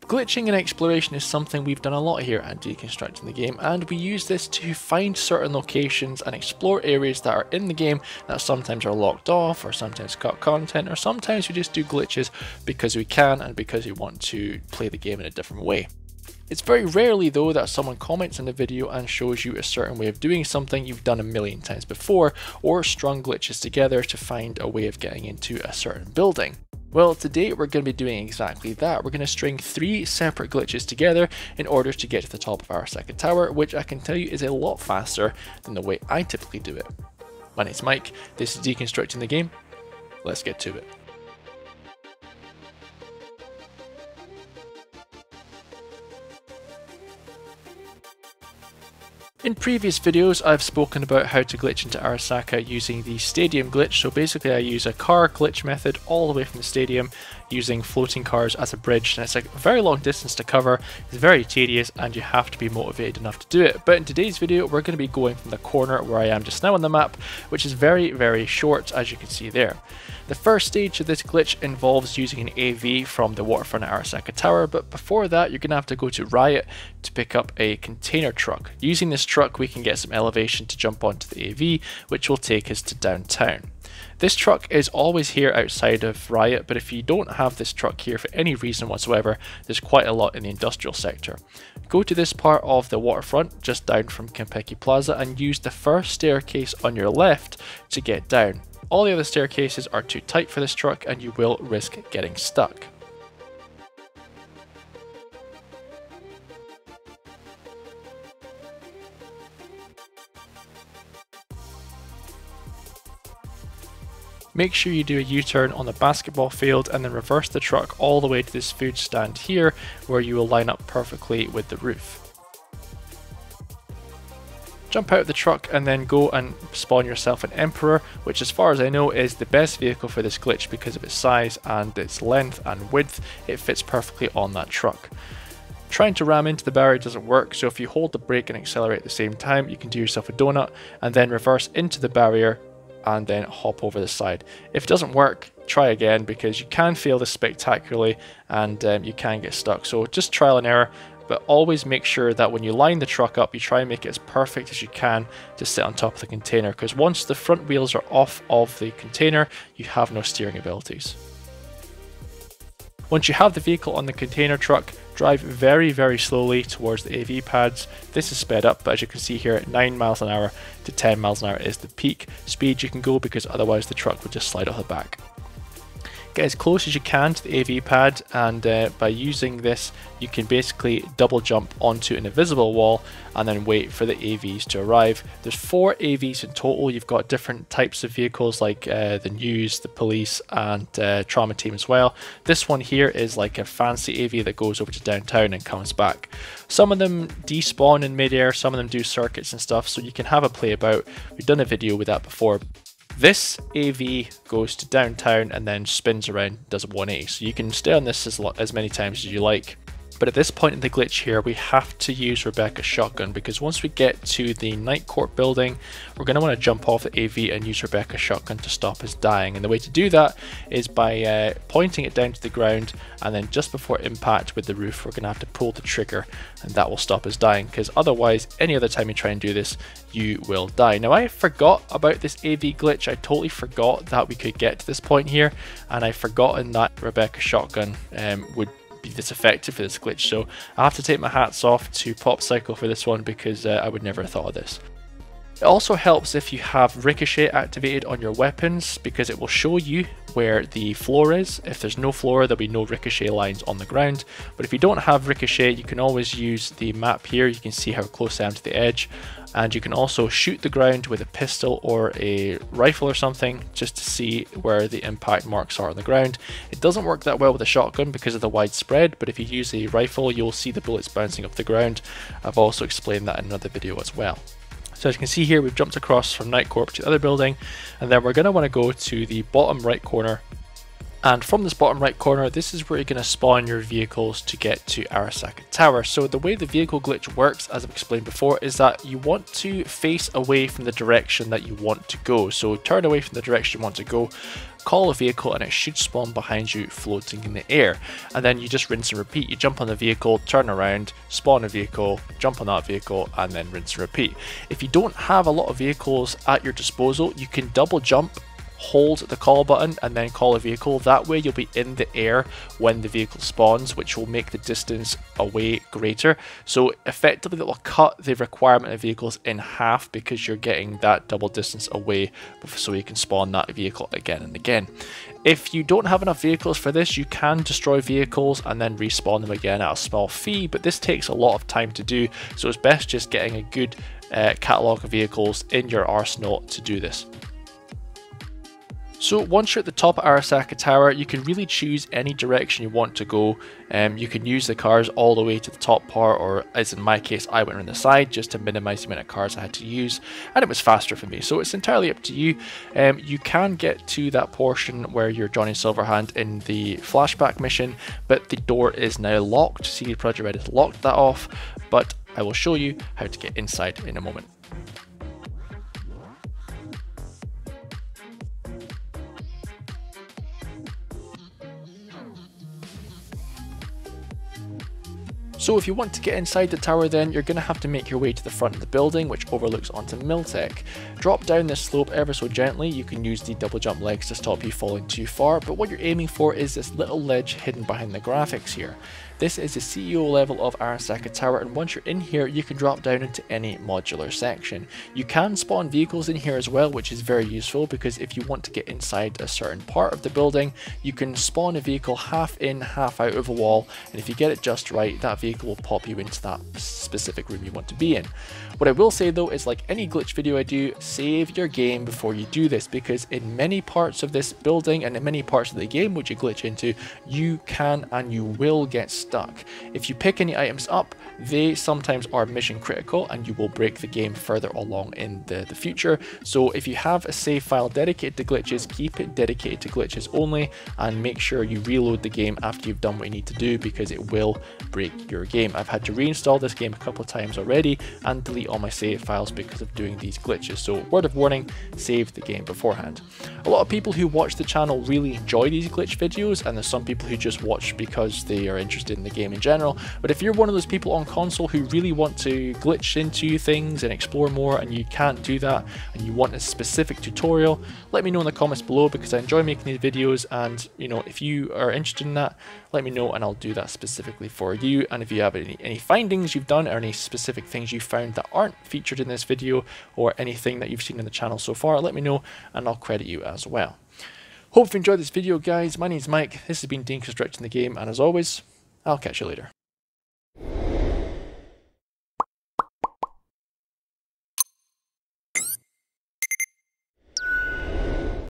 Glitching and exploration is something we've done a lot here at Deconstructing the game, and we use this to find certain locations and explore areas that are in the game that sometimes are locked off, or sometimes cut content, or sometimes we just do glitches because we can and because we want to play the game in a different way. It's very rarely though that someone comments in the video and shows you a certain way of doing something you've done a million times before, or strung glitches together to find a way of getting into a certain building. Well, today we're going to be doing exactly that. We're going to string 3 separate glitches together in order to get to the top of Arasaka Tower, which I can tell you is a lot faster than the way I typically do it. My name's Mike, this is Deconstructing the Game, let's get to it. In previous videos I've spoken about how to glitch into Arasaka using the stadium glitch, so basically I use a car glitch method all the way from the stadium using floating cars as a bridge, and it's a very long distance to cover, it's very tedious and you have to be motivated enough to do it. But in today's video we're going to be going from the corner where I am just now on the map, which is very short as you can see there. The first stage of this glitch involves using an AV from the waterfront at Arasaka Tower, but before that you're going to have to go to Riot to pick up a container truck. Using this truck we can get some elevation to jump onto the AV, which will take us to downtown. This truck is always here outside of Riot, but if you don't have this truck here for any reason whatsoever, there's quite a lot in the industrial sector. Go to this part of the waterfront, just down from Konpeki Plaza, and use the first staircase on your left to get down. All the other staircases are too tight for this truck and you will risk getting stuck. Make sure you do a U-turn on the basketball field and then reverse the truck all the way to this food stand here, where you will line up perfectly with the roof. Jump out of the truck and then go and spawn yourself an Emperor, which as far as I know is the best vehicle for this glitch because of its size and its length and width. It fits perfectly on that truck. Trying to ram into the barrier doesn't work, so if you hold the brake and accelerate at the same time, you can do yourself a donut and then reverse into the barrier and then hop over the side. If it doesn't work, try again, because you can fail this spectacularly and you can get stuck. So just trial and error, but always make sure that when you line the truck up, you try and make it as perfect as you can to sit on top of the container, because once the front wheels are off of the container, you have no steering abilities. Once you have the vehicle on the container truck, drive very slowly towards the AV pads. This is sped up, but as you can see here, 9 miles an hour to 10 miles an hour is the peak speed you can go, because otherwise the truck would just slide off the back. Get as close as you can to the AV pad, and by using this you can basically double jump onto an invisible wall and then wait for the AVs to arrive. There's 4 AVs in total. You've got different types of vehicles like the news, the police and trauma team as well. This one here is like a fancy AV that goes over to downtown and comes back. Some of them despawn in midair, some of them do circuits and stuff, so you can have a play about. We've done a video with that before. This AV goes to downtown and then spins around, does a 180, so you can stay on this as many times as you like. But at this point in the glitch here, we have to use Rebecca's shotgun, because once we get to the Night Court building, we're going to want to jump off the AV and use Rebecca's shotgun to stop us dying. And the way to do that is by pointing it down to the ground, and then just before impact with the roof, we're going to have to pull the trigger, and that will stop us dying, because otherwise, any other time you try and do this, you will die. Now, I forgot about this AV glitch. I totally forgot that we could get to this point here, and I've forgotten that Rebecca's shotgun would be this effective for this glitch, so I have to take my hats off to Popcycle for this one, because I would never have thought of this. It also helps if you have Ricochet activated on your weapons, because it will show you where the floor is. If there's no floor, there'll be no Ricochet lines on the ground, but if you don't have Ricochet, you can always use the map here. You can see how close I am to the edge, and you can also shoot the ground with a pistol or a rifle or something just to see where the impact marks are on the ground. It doesn't work that well with a shotgun because of the wide spread, but if you use a rifle, you'll see the bullets bouncing off the ground. I've also explained that in another video as well. So as you can see here, we've jumped across from Night Corp to the other building, and then we're going to want to go to the bottom right corner And from this bottom right corner, this is where you're going to spawn your vehicles to get to Arasaka Tower. So the way the vehicle glitch works, as I've explained before, is that you want to face away from the direction that you want to go. So turn away from the direction you want to go, call a vehicle, and it should spawn behind you floating in the air. And then you just rinse and repeat. You jump on the vehicle, turn around, spawn a vehicle, jump on that vehicle, and then rinse and repeat. If you don't have a lot of vehicles at your disposal, you can double jump, hold the call button, and then call a vehicle. That way you'll be in the air when the vehicle spawns, which will make the distance away greater. So effectively that will cut the requirement of vehicles in half, because you're getting that double distance away so you can spawn that vehicle again and again. If you don't have enough vehicles for this, you can destroy vehicles and then respawn them again at a small fee, but this takes a lot of time to do, so it's best just getting a good catalogue of vehicles in your arsenal to do this. So once you're at the top of Arasaka Tower, you can really choose any direction you want to go. You can use the cars all the way to the top part, or as in my case, I went around the side just to minimize the amount of cars I had to use, and it was faster for me. So it's entirely up to you. You can get to that portion where you're Johnny Silverhand in the flashback mission, but the door is now locked. CDProjektred has locked that off, but I will show you how to get inside in a moment. So if you want to get inside the tower, then you're going to have to make your way to the front of the building, which overlooks onto Miltech. Drop down this slope ever so gently. You can use the double jump legs to stop you falling too far, but what you're aiming for is this little ledge hidden behind the graphics here. This is the CEO level of Arasaka Tower, and once you're in here, you can drop down into any modular section. You can spawn vehicles in here as well, which is very useful, because if you want to get inside a certain part of the building, you can spawn a vehicle half in, half out of a wall, and if you get it just right, that vehicle will pop you into that specific room you want to be in. What I will say though is, like any glitch video I do, save your game before you do this, because in many parts of this building and in many parts of the game which you glitch into, you can and you will get stuck. If you pick any items up, they sometimes are mission critical and you will break the game further along in the future. So if you have a save file dedicated to glitches, keep it dedicated to glitches only, and make sure you reload the game after you've done what you need to do, because it will break your game. I've had to reinstall this game a couple of times already and delete all my save files because of doing these glitches. So word of warning, save the game beforehand. A lot of people who watch the channel really enjoy these glitch videos, and there's some people who just watch because they are interested in the game in general. But if you're one of those people on console who really want to glitch into things and explore more, and you can't do that and you want a specific tutorial, let me know in the comments below, because I enjoy making these videos, and you know, if you are interested in that, let me know and I'll do that specifically for you. And if you have any findings you've done, or any specific things you found that aren't featured in this video, or anything that you've seen in the channel so far, let me know and I'll credit you as well. Hope you enjoyed this video, guys. My name's Mike, this has been Deconstructing the Game, and as always, I'll catch you later.